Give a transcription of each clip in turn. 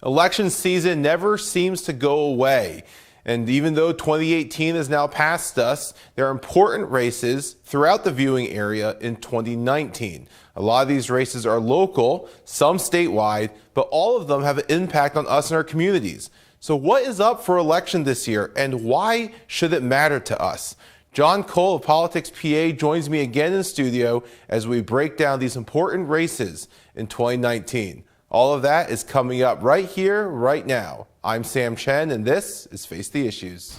Election season never seems to go away. And even though 2018 is now past us, there are important races throughout the viewing area in 2019. A lot of these races are local, some statewide, but all of them have an impact on us and our communities. So what is up for election this year, and why should it matter to us? John Cole of PoliticsPA joins me again in studio as we break down these important races in 2019. All of that is coming up right here, right now. I'm Sam Chen, and this is Face the Issues.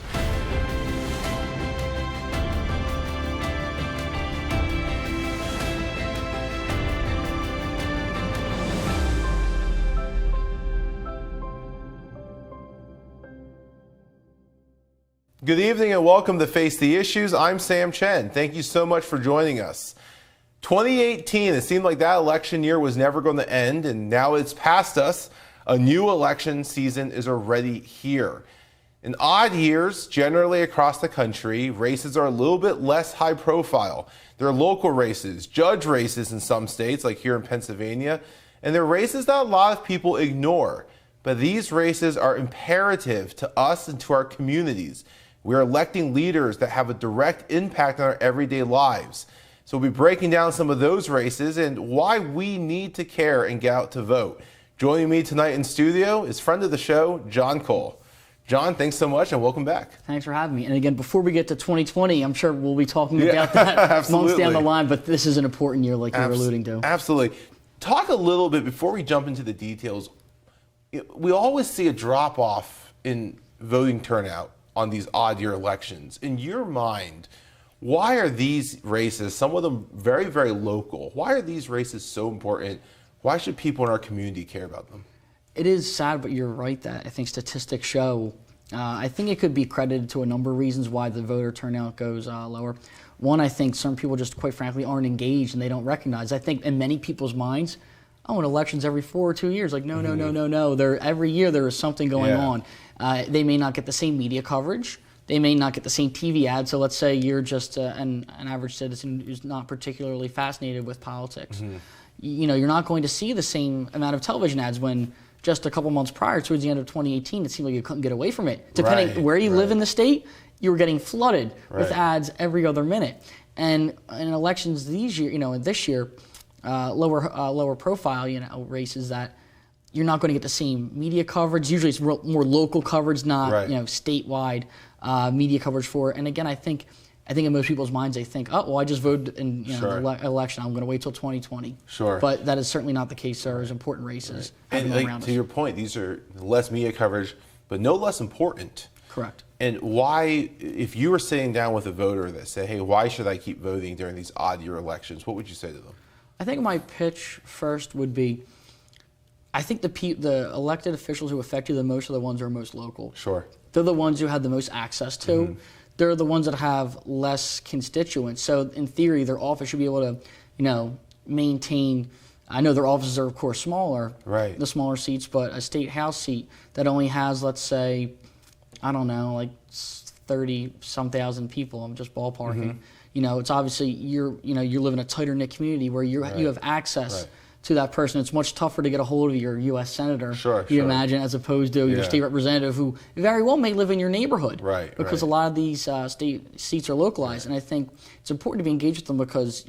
Good evening and welcome to Face the Issues. I'm Sam Chen. Thank you so much for joining us. 2018, it seemed like that election year was never going to end, and now it's past us. A new election season is already here. In odd years, generally across the country, races are a little bit less high profile. There are local races, judge races in some states, like here in Pennsylvania, and they're races that a lot of people ignore. But these races are imperative to us and to our communities. We're electing leaders that have a direct impact on our everyday lives. So we'll be breaking down some of those races and why we need to care and get out to vote. Joining me tonight in studio is friend of the show, John Cole. John, thanks so much and welcome back. Thanks for having me. And again, before we get to 2020, I'm sure we'll be talking about that months down the line, but this is an important year like you were alluding to. Absolutely. Talk a little bit, before we jump into the details, we always see a drop off in voting turnout on these odd year elections. In your mind, why are these races, some of them very, very local, why are these races so important? Why should people in our community care about them? It is sad, but you're right that I think statistics show. I think it could be credited to a number of reasons why the voter turnout goes lower. One, I think some people just quite frankly aren't engaged and they don't recognize. I think in many people's minds, an election's every 4 or 2 years. Like, no. Every year there is something going on. They may not get the same media coverage. They may not get the same TV ads. So let's say you're just an average citizen who's not particularly fascinated with politics. You're not going to see the same amount of television ads when just a couple months prior, towards the end of 2018, it seemed like you couldn't get away from it. Depending where you live in the state, you were getting flooded with ads every other minute. And in elections this year, lower profile, races that you're not going to get the same media coverage. Usually it's more local coverage, not statewide media coverage for it. And again, I think in most people's minds they think, I just voted in election. I'm going to wait till 2020. Sure. But that is certainly not the case. There is important races. And to your point, these are less media coverage, but no less important. Correct. And why, if you were sitting down with a voter that said, hey, why should I keep voting during these odd year elections, what would you say to them? I think my pitch first would be, I think the elected officials who affect you the most are the ones who are most local. Sure. They're the ones who have the most access to. They're the ones that have less constituents. So in theory, their office should be able to, maintain. I know their offices are of course smaller, the smaller seats, but a state house seat that only has, let's say, I don't know, like 30-some thousand people. I'm just ballparking. It's obviously you live in a tighter knit community where you have access to that person. It's much tougher to get a hold of your U.S. senator, you imagine, as opposed to your state representative who very well may live in your neighborhood. Because a lot of these state seats are localized, and I think it's important to be engaged with them because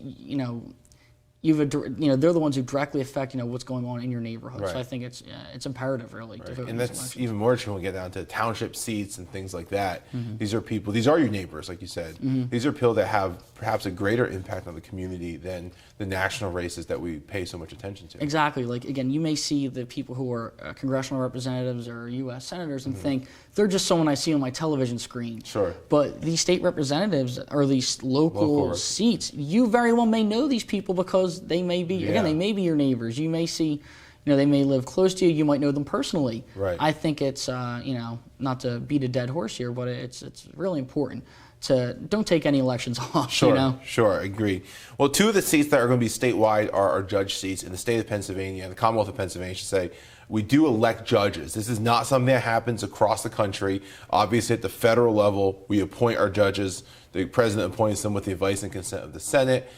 they're the ones who directly affect what's going on in your neighborhood. So I think it's imperative really to vote. And that's even more true when we get down to township seats and things like that. These are your neighbors, like you said. These are people that have perhaps a greater impact on the community than the national races that we pay so much attention to. Exactly. Like again, you may see the people who are congressional representatives or U.S. senators and think they're just someone I see on my television screen. Sure. But these state representatives or these local seats, you very well may know these people because they may be they may be your neighbors. You may see, they may live close to you. You might know them personally. I think it's not to beat a dead horse here, but it's really important to don't take any elections off. Sure, agree. Well, two of the seats that are going to be statewide are our judge seats in the state of Pennsylvania, and the Commonwealth of Pennsylvania, I should say. We do elect judges. This is not something that happens across the country. Obviously, at the federal level, we appoint our judges. The president appoints them with the advice and consent of the Senate.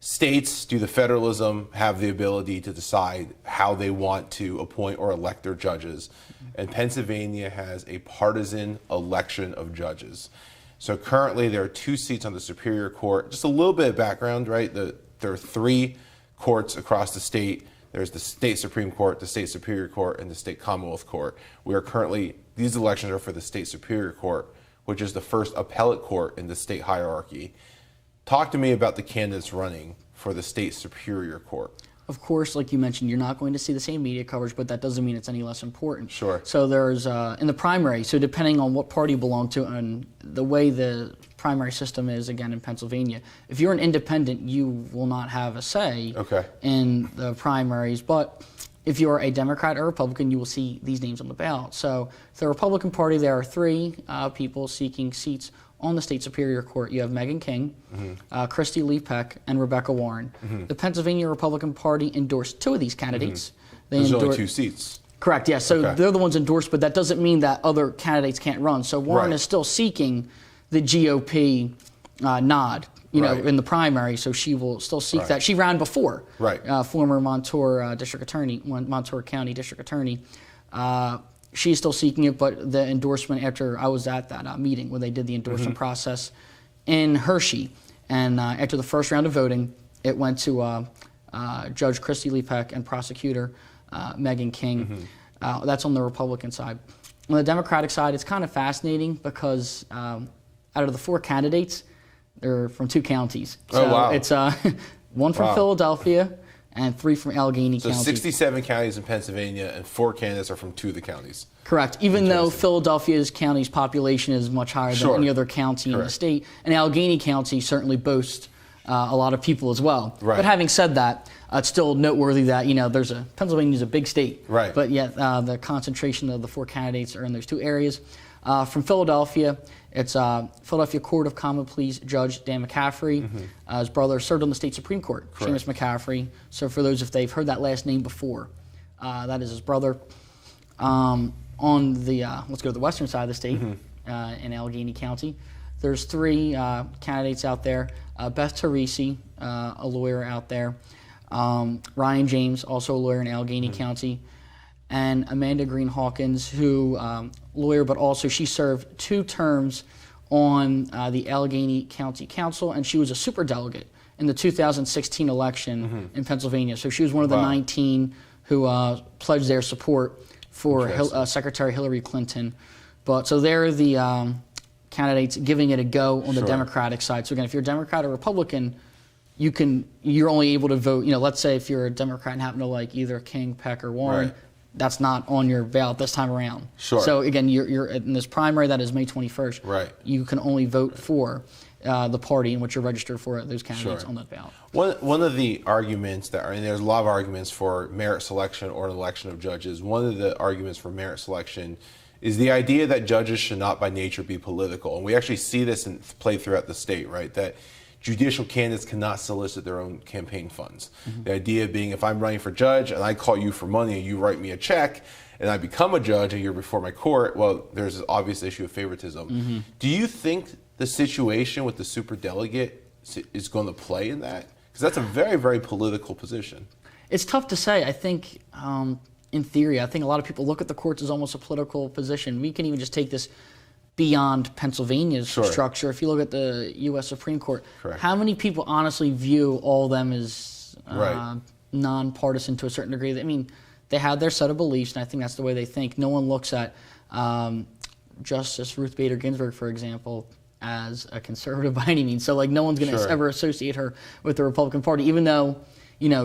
states, do the federalism have the ability to decide how they want to appoint or elect their judges? And Pennsylvania has a partisan election of judges. So currently there are 2 seats on the Superior Court. Just a little bit of background, right? There are 3 courts across the state. There's the state Supreme Court, the state Superior Court, and the state Commonwealth Court. These elections are for the state Superior Court, which is the first appellate court in the state hierarchy. Talk to me about the candidates running for the state Superior Court. Of course, like you mentioned, you're not going to see the same media coverage, but that doesn't mean it's any less important. Sure. So there's, in the primary, so depending on what party you belong to and the way the primary system is, again, in Pennsylvania, if you're an independent, you will not have a say in the primaries. But if you're a Democrat or Republican, you will see these names on the ballot. So the Republican Party, there are 3 people seeking seats on the state Superior Court. You have Meghan King, Christy Lee Peck, and Rebecca Warren. The Pennsylvania Republican Party endorsed 2 of these candidates. There's only 2 seats. Correct, yes. So they're the ones endorsed, but that doesn't mean that other candidates can't run. So Warren is still seeking the GOP nod, in the primary, so she will still seek that. She ran before, former Montour Montour County District Attorney. She's still seeking it, but the endorsement after I was at that meeting where they did the endorsement process in Hershey, and after the first round of voting, it went to Judge Christy Lee Peck and prosecutor Meghan King. That's on the Republican side. On the Democratic side, it's kind of fascinating because out of the 4 candidates, they're from 2 counties. So it's 1 from Philadelphia and 3 from Allegheny County. So 67 counties in Pennsylvania, and 4 candidates are from 2 of the counties. Correct. Even though Philadelphia's county's population is much higher than any other county in the state, and Allegheny County certainly boasts a lot of people as well. But having said that, it's still noteworthy that Pennsylvania's a big state. But yet the concentration of the 4 candidates are in those 2 areas. From Philadelphia, it's Philadelphia Court of Common Pleas Judge Dan McCaffrey. His brother served on the state Supreme Court, Seamus McCaffrey. So for those, if they've heard that last name before, that is his brother. On the, let's go to the western side of the state, in Allegheny County. There's 3 candidates out there. Beth Teresi, a lawyer out there. Ryan James, also a lawyer in Allegheny County. And Amanda Green Hawkins, who lawyer, but also she served 2 terms on the Allegheny County Council, and she was a superdelegate in the 2016 election in Pennsylvania. So she was one of the 19 who pledged their support for Secretary Hillary Clinton. But so they're the candidates giving it a go on the Democratic side. So again, if you're a Democrat or Republican, you're only able to vote. Let's say if you're a Democrat and happen to like either King, Peck, or Warren. That's not on your ballot this time around. So again, you're in this primary that is May 21st. You can only vote for the party in which you're registered for those candidates on that ballot. One of the arguments there's a lot of arguments for merit selection or an election of judges. One of the arguments for merit selection is the idea that judges should not by nature be political. And we actually see this play throughout the state, right? That judicial candidates cannot solicit their own campaign funds. The idea being, if I'm running for judge and I call you for money and you write me a check and I become a judge and you're before my court, well, there's an obvious issue of favoritism. Do you think the situation with the superdelegate is going to play in that? Because that's a very, very political position. It's tough to say. I think, in theory, I think a lot of people look at the courts as almost a political position. We can even just take this beyond Pennsylvania's structure. If you look at the U.S. Supreme Court, how many people honestly view all of them as nonpartisan to a certain degree? I mean, they have their set of beliefs, and I think that's the way they think. No one looks at Justice Ruth Bader Ginsburg, for example, as a conservative by any means. So, like, no one's going to ever associate her with the Republican Party, even though,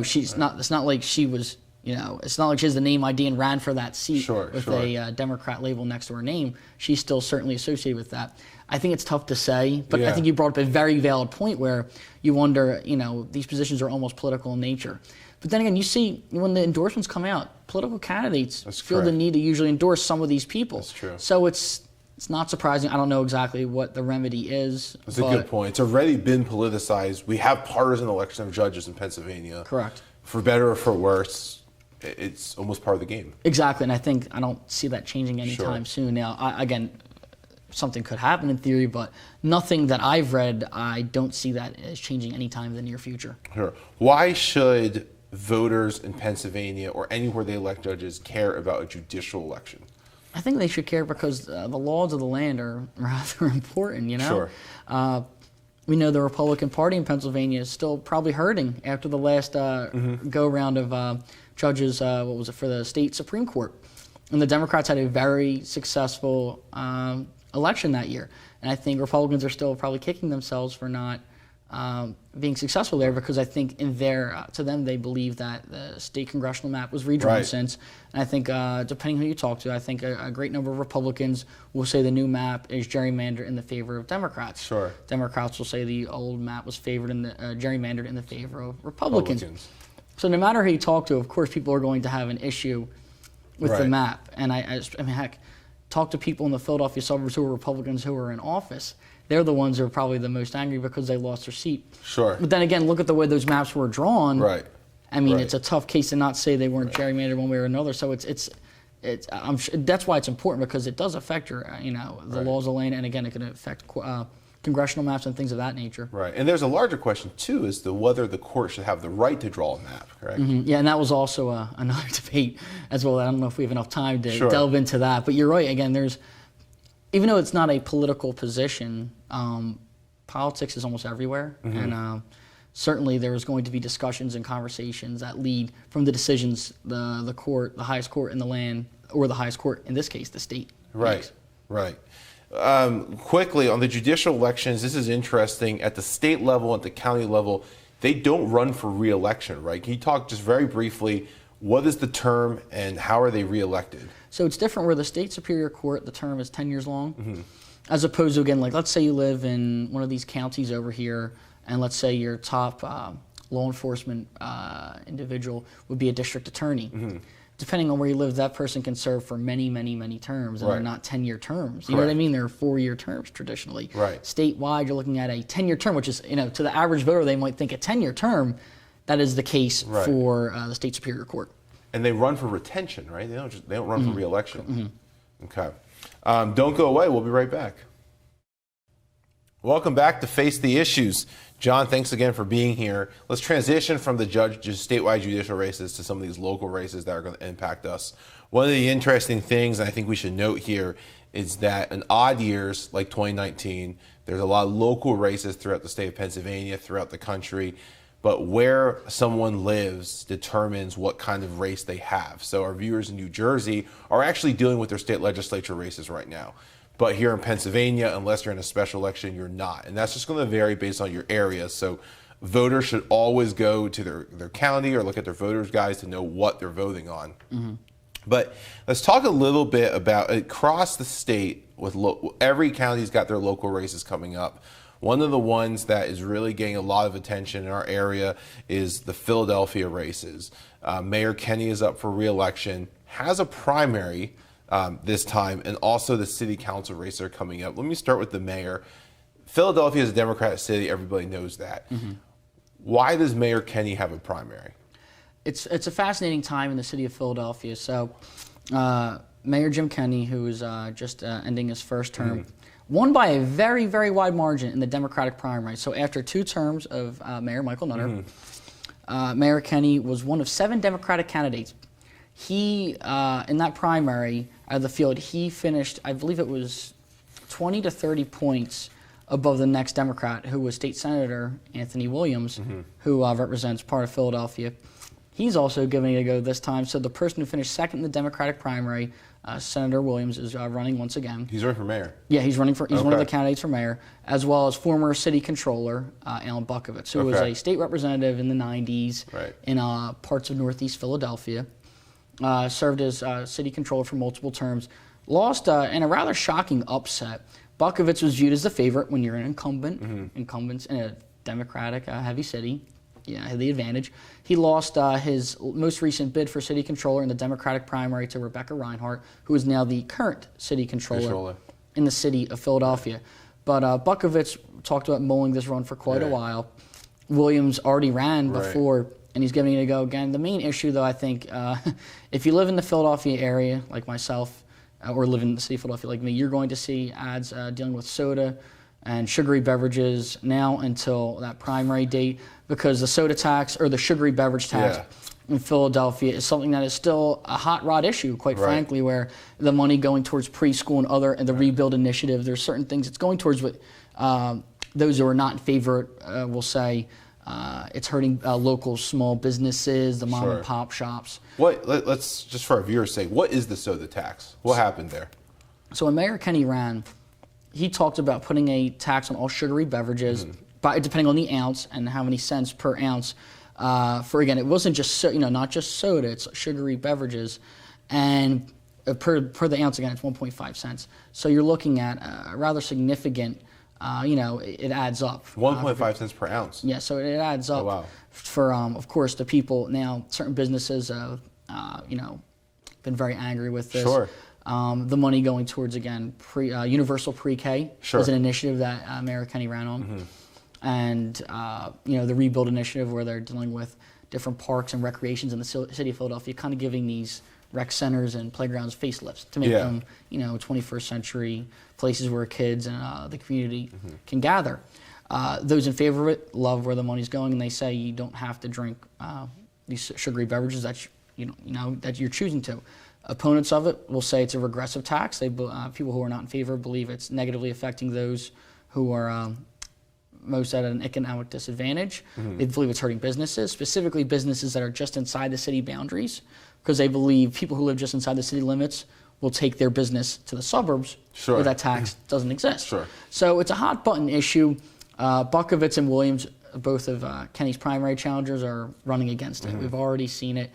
she's not. It's not like she was. It's not like she has the name ID and ran for that seat with a Democrat label next to her name. She's still certainly associated with that. I think it's tough to say, but I think you brought up a very valid point where you wonder, these positions are almost political in nature. But then again, you see when the endorsements come out, political candidates feel the need to usually endorse some of these people. That's true. So it's not surprising. I don't know exactly what the remedy is. That's a good point. It's already been politicized. We have partisan election of judges in Pennsylvania. Correct. For better or for worse. It's almost part of the game. Exactly, and I don't see that changing anytime soon. Now, again, something could happen in theory, but nothing that I've read, I don't see that as changing anytime in the near future. Sure. Why should voters in Pennsylvania or anywhere they elect judges care about a judicial election? I think they should care because the laws of the land are rather important, you know? Sure. We know the Republican Party in Pennsylvania is still probably hurting after the last go-round of judges, for the state Supreme Court. And the Democrats had a very successful election that year. And I think Republicans are still probably kicking themselves for not being successful there, because I think to them, they believe that the state congressional map was redrawn since. And I think, depending who you talk to, I think a great number of Republicans will say the new map is gerrymandered in the favor of Democrats. Sure. Democrats will say the old map was gerrymandered in the favor of Republicans. So no matter who you talk to, of course, people are going to have an issue with the map. And I mean, heck, talk to people in the Philadelphia suburbs who are Republicans who are in office. They're the ones who are probably the most angry because they lost their seat. Sure. But then again, look at the way those maps were drawn. Right. I mean, it's a tough case to not say they weren't gerrymandered one way or another. So I'm sure that's why it's important, because it does affect the laws of the land, and again, it can affect congressional maps and things of that nature. Right. And there's a larger question too, as to whether the court should have the right to draw a map. Correct. Yeah, and that was also another debate as well. I don't know if we have enough time to delve into that, but you're right. Again, even though it's not a political position, politics is almost everywhere, and certainly there is going to be discussions and conversations that lead from the decisions the court, the highest court in the land, or the highest court in this case, the state. Right. Right. Quickly on the judicial elections, this is interesting. At the state level, at the county level, they don't run for re-election, right? Can you talk just very briefly? What is the term and how are they re-elected? So it's different where the state superior court, the term is 10 years long, as opposed to, again, like let's say you live in one of these counties over here, and let's say your top law enforcement individual would be a district attorney. Depending on where you live, that person can serve for many, many, many terms, and they're not 10-year terms. You know what I mean? They're 4-year terms traditionally. Right. Statewide, you're looking at a 10-year term, which is, to the average voter, they might think a 10-year term. That is the case for the state superior court. And they run for retention, right? They don't run for re-election. Okay. Don't go away. We'll be right back. Welcome back to Face the Issues. John, thanks again for being here. Let's transition from the statewide judicial races to some of these local races that are going to impact us. One of the interesting things I think we should note here is that in odd years like 2019, there's a lot of local races throughout the state of Pennsylvania, throughout the country. But where someone lives determines what kind of race they have. So our viewers in New Jersey are actually dealing with their state legislature races right now. But here in Pennsylvania, unless you're in a special election, you're not. And that's just going to vary based on your area. So voters should always go to their county or look at their voters' guides to know what they're voting on. But let's talk a little bit about across the state, with every county's got their local races coming up. One of the ones that is really getting a lot of attention in our area is the Philadelphia races. Mayor Kenney is up for re-election, has a primary this time, and also the city council races are coming up. Let me start with the mayor. Philadelphia is a Democratic city. Everybody knows that. Why does Mayor Kenney have a primary? It's a fascinating time in the city of Philadelphia. So Mayor Jim Kenney, who is just ending his first term, won by a very, very wide margin in the Democratic primary. So after 2 terms of Mayor Michael Nutter, Mayor Kenney was one of 7 Democratic candidates. He, in that primary out of the field, he finished, I believe it was 20 to 30 points above the next Democrat, who was State Senator Anthony Williams, who represents part of Philadelphia. He's also giving it a go this time. So the person who finished second in the Democratic primary, Senator Williams, is running once again. He's running for mayor? Yeah, he's running for. He's one of the candidates for mayor, as well as former city controller Alan Buckovitz, who was a state representative in the 90s in parts of northeast Philadelphia. Served as city controller for multiple terms. Lost in a rather shocking upset. Buckovitz was viewed as the favorite when you're an incumbent. Incumbents in a Democratic heavy city. Yeah, had the advantage. He lost his most recent bid for city controller in the Democratic primary to Rebecca Reinhart, who is now the current city controller in the city of Philadelphia. But Buckovitz talked about mulling this run for quite a while. Williams already ran before, and he's giving it a go again. The main issue, though, I think, if you live in the Philadelphia area, like myself, or live in the city of Philadelphia like me, you're going to see ads dealing with soda and sugary beverages now until that primary date, because the soda tax or the sugary beverage tax in Philadelphia is something that is still a hot rod issue, quite frankly, where the money going towards preschool and the Rebuild Initiative, there's certain things it's going towards what those who are not in favor will say it's hurting local small businesses, the mom and pop shops. Let's just for our viewers' sake, what is the soda tax? What happened there? So when Mayor Kenny ran, he talked about putting a tax on all sugary beverages, depending on the ounce and how many cents per ounce. For again, it wasn't just not just soda; it's sugary beverages, and per the ounce again, it's 1.5 cents. So you're looking at a rather significant. It adds up. 1.5 cents per ounce. Yeah, so it adds up for of course the people. Now certain businesses have been very angry with this. Sure. The money going towards, again, universal pre-K was an initiative that Mayor Kenny ran on. And, the Rebuild Initiative, where they're dealing with different parks and recreations in the city of Philadelphia, kind of giving these rec centers and playgrounds facelifts to make them, 21st century places where kids and the community can gather. Those in favor of it love where the money's going, and they say you don't have to drink these sugary beverages that that you're choosing to. Opponents of it will say it's a regressive tax. People who are not in favor believe it's negatively affecting those who are most at an economic disadvantage. They believe it's hurting businesses, specifically businesses that are just inside the city boundaries, because they believe people who live just inside the city limits will take their business to the suburbs where that tax doesn't exist. So it's a hot button issue. Buckovitz and Williams, both of Kenny's primary challengers, are running against it. We've already seen it.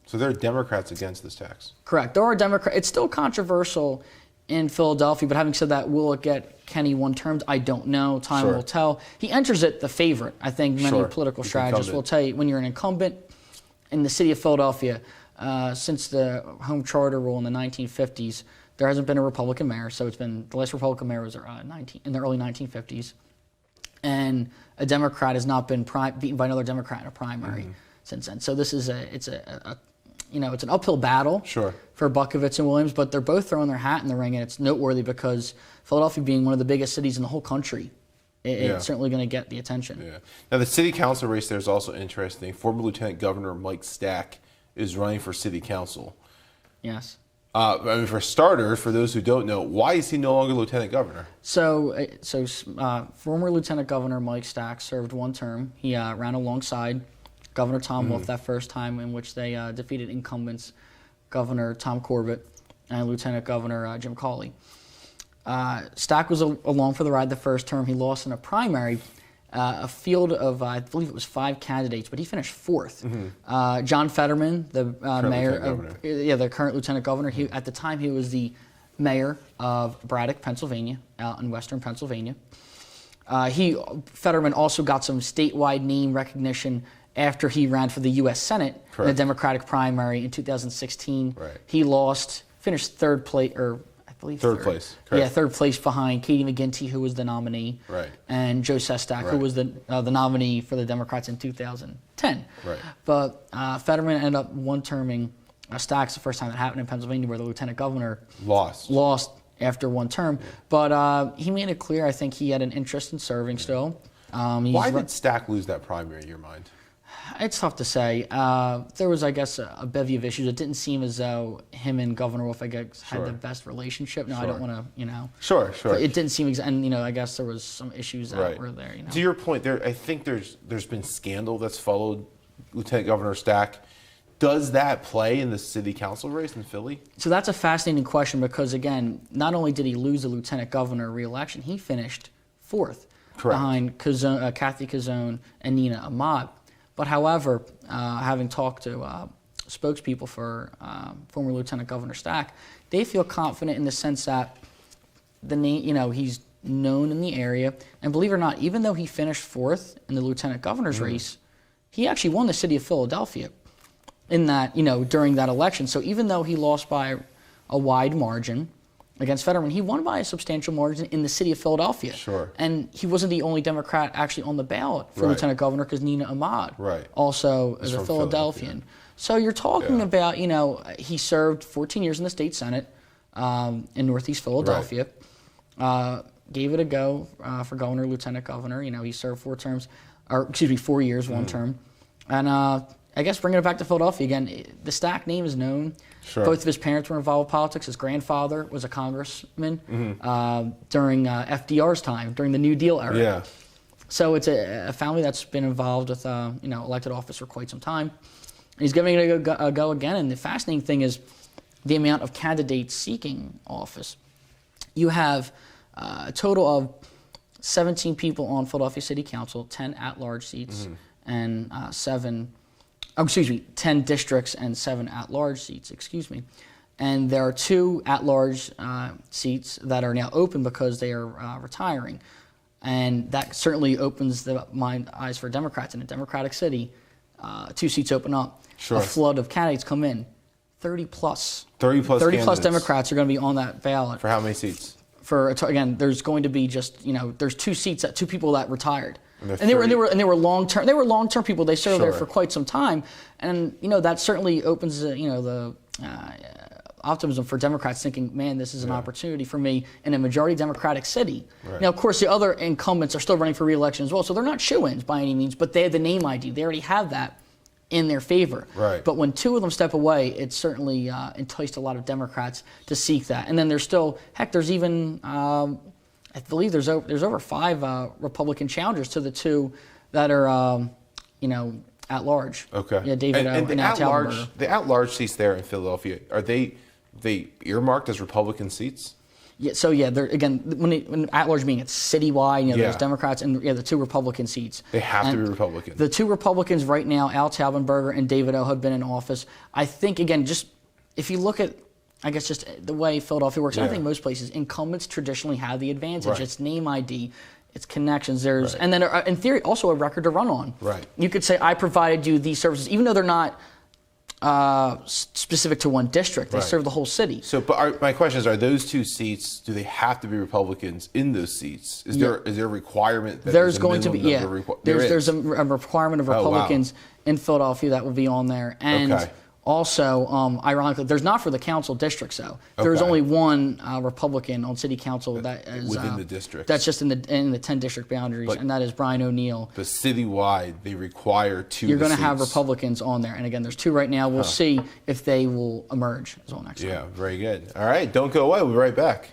So there are Democrats against this tax. Correct. There are Democrats. It's still controversial in Philadelphia, but having said that, will it get Kenny one term? I don't know. Time will tell. He enters it the favorite. I think many political strategists will tell you when you're an incumbent in the city of Philadelphia, since the home charter rule in the 1950s, there hasn't been a Republican mayor. So it's been the last Republican mayor was in the early 1950s, and a Democrat has not been beaten by another Democrat in a primary since then. So this is it's an uphill battle for Buckovitz and Williams, but they're both throwing their hat in the ring, and it's noteworthy because Philadelphia being one of the biggest cities in the whole country, it's certainly going to get the attention. Now, the city council race there is also interesting. Former Lieutenant Governor Mike Stack is running for city council. Yes. For starters, for those who don't know, why is he no longer Lieutenant Governor? So former Lieutenant Governor Mike Stack served one term. He ran alongside Governor Tom Wolf that first time, in which they defeated incumbents Governor Tom Corbett and Lieutenant Governor Jim Cawley. Stack was along for the ride the first term. He lost in a primary, a field of, I believe it was 5 candidates, but he finished fourth. John Fetterman, the mayor, the current Lieutenant Governor, at the time he was the mayor of Braddock, Pennsylvania, out in western Pennsylvania. Fetterman also got some statewide name recognition after he ran for the U.S. Senate in the Democratic primary in 2016. He finished third place, or I believe third place. Yeah, third place behind Katie McGinty, who was the nominee, and Joe Sestak, who was the nominee for the Democrats in 2010. But Fetterman ended up one-terming Stack's the first time that happened in Pennsylvania, where the lieutenant governor lost after one term. But he made it clear, I think he had an interest in serving still. Why did Stack lose that primary in your mind? It's tough to say. There was, I guess, a bevy of issues. It didn't seem as though him and Governor Wolf, I guess, had the best relationship. No, I don't want to, Sure. It didn't seem, and I guess there was some issues that were there. To your point, I think there's been scandal that's followed Lieutenant Governor Stack. Does that play in the city council race in Philly? So that's a fascinating question because, again, not only did he lose the lieutenant governor re-election, he finished fourth behind Kathy Kazone and Nina Ahmad. But however, having talked to spokespeople for former Lieutenant Governor Stack, they feel confident in the sense that he's known in the area. And believe it or not, even though he finished fourth in the lieutenant governor's race, he actually won the city of Philadelphia in that, during that election. So even though he lost by a wide margin against Fetterman, he won by a substantial margin in the city of Philadelphia. And he wasn't the only Democrat actually on the ballot for lieutenant governor because Nina Ahmad also is a Philadelphian. So you're talking about, he served 14 years in the state Senate, in Northeast Philadelphia. Right. Gave it a go for governor, lieutenant governor. He served 4 years, one term. And I guess bringing it back to Philadelphia again, the Stack name is known. Sure. Both of his parents were involved with politics. His grandfather was a congressman during FDR's time, during the New Deal era. Yeah. So it's a family that's been involved with elected office for quite some time. And he's giving it a go again. And the fascinating thing is the amount of candidates seeking office. You have a total of 17 people on Philadelphia City Council, 10 at-large seats, and 10 districts and 7 at-large seats, And there are 2 at-large seats that are now open because they are retiring. And that certainly opens the eyes for Democrats. In a Democratic city, 2 seats open up. Sure. A flood of candidates come in. 30 plus. 30 plus Democrats are going to be on that ballot. For how many seats? Again, there's going to be there's 2 seats, 2 people that retired. And they were long-term. They were long-term people. They served there for quite some time, and that certainly opens the optimism for Democrats, thinking, man, this is an opportunity for me in a majority Democratic city. Right. Now, of course, the other incumbents are still running for re-election as well, so they're not shoo-ins by any means, but they have the name ID. They already have that in their favor. Right. But when 2 of them step away, it certainly enticed a lot of Democrats to seek that. And then there's still, there's even. I believe there's over 5 Republican challengers to the 2 that are, at large. Okay. Yeah, David and and the at-large seats there in Philadelphia, are they earmarked as Republican seats? Yeah. So they're again when at-large meaning it's citywide. There's Democrats and the 2 Republican seats. They have to be Republican. The 2 Republicans right now, Al Taubenberger and David O, have been in office. I think again, just if you look at. I guess just the way Philadelphia works. I think most places, incumbents traditionally have the advantage. Right. It's name ID, it's connections. And then in theory also a record to run on. Right. You could say I provided you these services, even though they're not specific to one district. They serve the whole city. So, but my question is: are those 2 seats? Do they have to be Republicans in those seats? Is there a requirement? That there's going to be there's a requirement of Republicans in Philadelphia that will be on there. And also, ironically, there's not for the council districts, though. There's only 1 Republican on city council that is within the district. That's just in the 10 district boundaries, and that is Brian O'Neill. But citywide, they require 2. You're going to have Republicans on there, and again, there's 2 right now. We'll see if they will emerge as well next time. Yeah, very good. All right, don't go away. We'll be right back.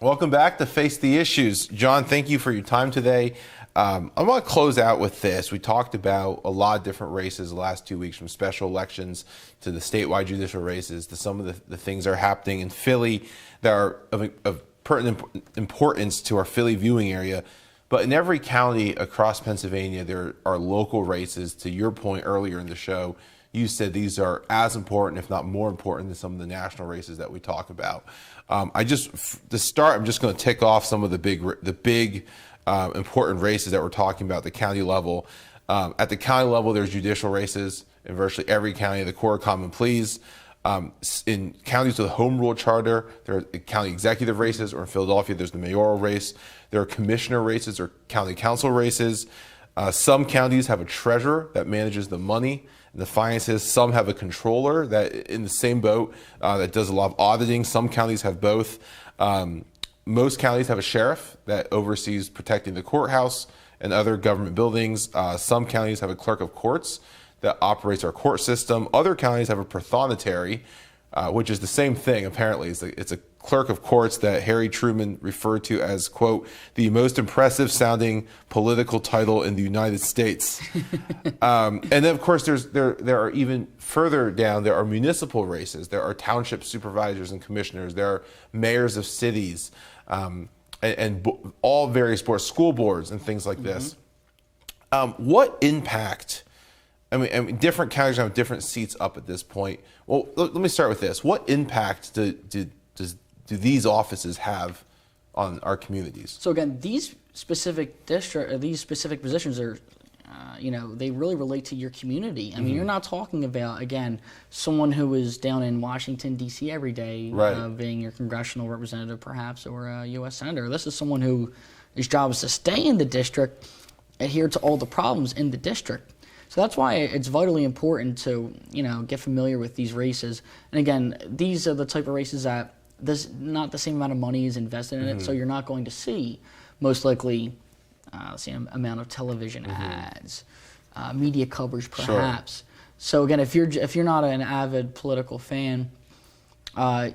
Welcome back to Face the Issues. John, thank you for your time today. I want to close out with this. We talked about a lot of different races the last 2 weeks, from special elections to the statewide judicial races to some of the things that are happening in Philly that are of pertinent importance to our Philly viewing area. But in every county across Pennsylvania, there are local races. To your point earlier in the show, you said these are as important, if not more important, than some of the national races that we talk about. To start, I'm just going to tick off some of the big important races that we're talking about at the county level. At the county level, there's judicial races in virtually every county, the Court of Common Pleas. In counties with a home rule charter, there are county executive races, or in Philadelphia, there's the mayoral race. There are commissioner races or county council races. Some counties have a treasurer that manages the money and the finances. Some have a controller that, in the same boat, that does a lot of auditing. Some counties have both. Most counties have a sheriff that oversees protecting the courthouse and other government buildings. Some counties have a clerk of courts that operates our court system. Other counties have a prothonotary, which is the same thing, apparently. It's a clerk of courts that Harry Truman referred to as, quote, the most impressive sounding political title in the United States. And then, of course, there are even further down, there are municipal races. There are township supervisors and commissioners. There are mayors of cities. And all various boards, school boards and things like this. What impact, I mean, different counties have different seats up at this point. Well, let me start with this. What impact do these offices have on our communities? So again, these specific positions are, they really relate to your community. I mean, you're not talking about, again, someone who is down in Washington, D.C. every day, being your congressional representative perhaps, or a U.S. senator. This is someone whose job is to stay in the district, adhere to all the problems in the district. So that's why it's vitally important to, get familiar with these races. And again, these are the type of races that there's not the same amount of money is invested in it, so you're not going to see most likely the same amount of television ads, media coverage perhaps. Sure. So again, if you're not an avid political fan,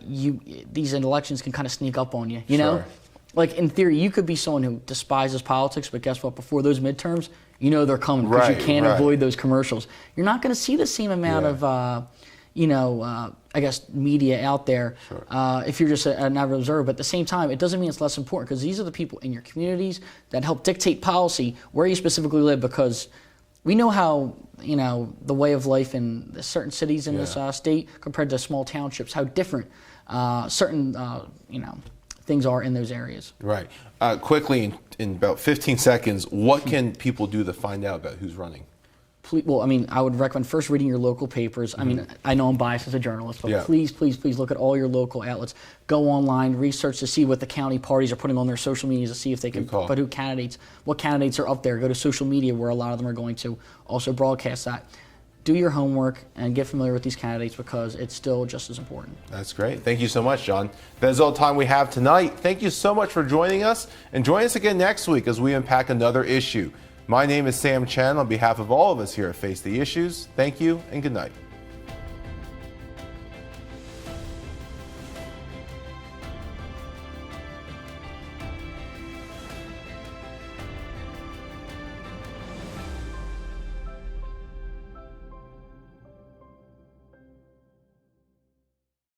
these elections can kind of sneak up on you, you know? Like in theory, you could be someone who despises politics, but guess what? Before those midterms, they're coming because you can't avoid those commercials. You're not going to see the same amount of, I guess, media out there if you're just an average observer. But at the same time, it doesn't mean it's less important because these are the people in your communities that help dictate policy where you specifically live, because we know how, the way of life in certain cities in this state compared to small townships, how different certain, things are in those areas. Right. Quickly, in about 15 seconds, what can people do to find out about who's running? Well, I would recommend first reading your local papers. I know I'm biased as a journalist, but please look at all your local outlets. Go online, research to see what the county parties are putting on their social media to see if they can put what candidates are up there. Go to social media where a lot of them are going to also broadcast that. Do your homework and get familiar with these candidates because it's still just as important. That's great. Thank you so much, John. That is all the time we have tonight. Thank you so much for joining us, and join us again next week as we unpack another issue. My name is Sam Chen. On behalf of all of us here at Face the Issues, thank you and good night.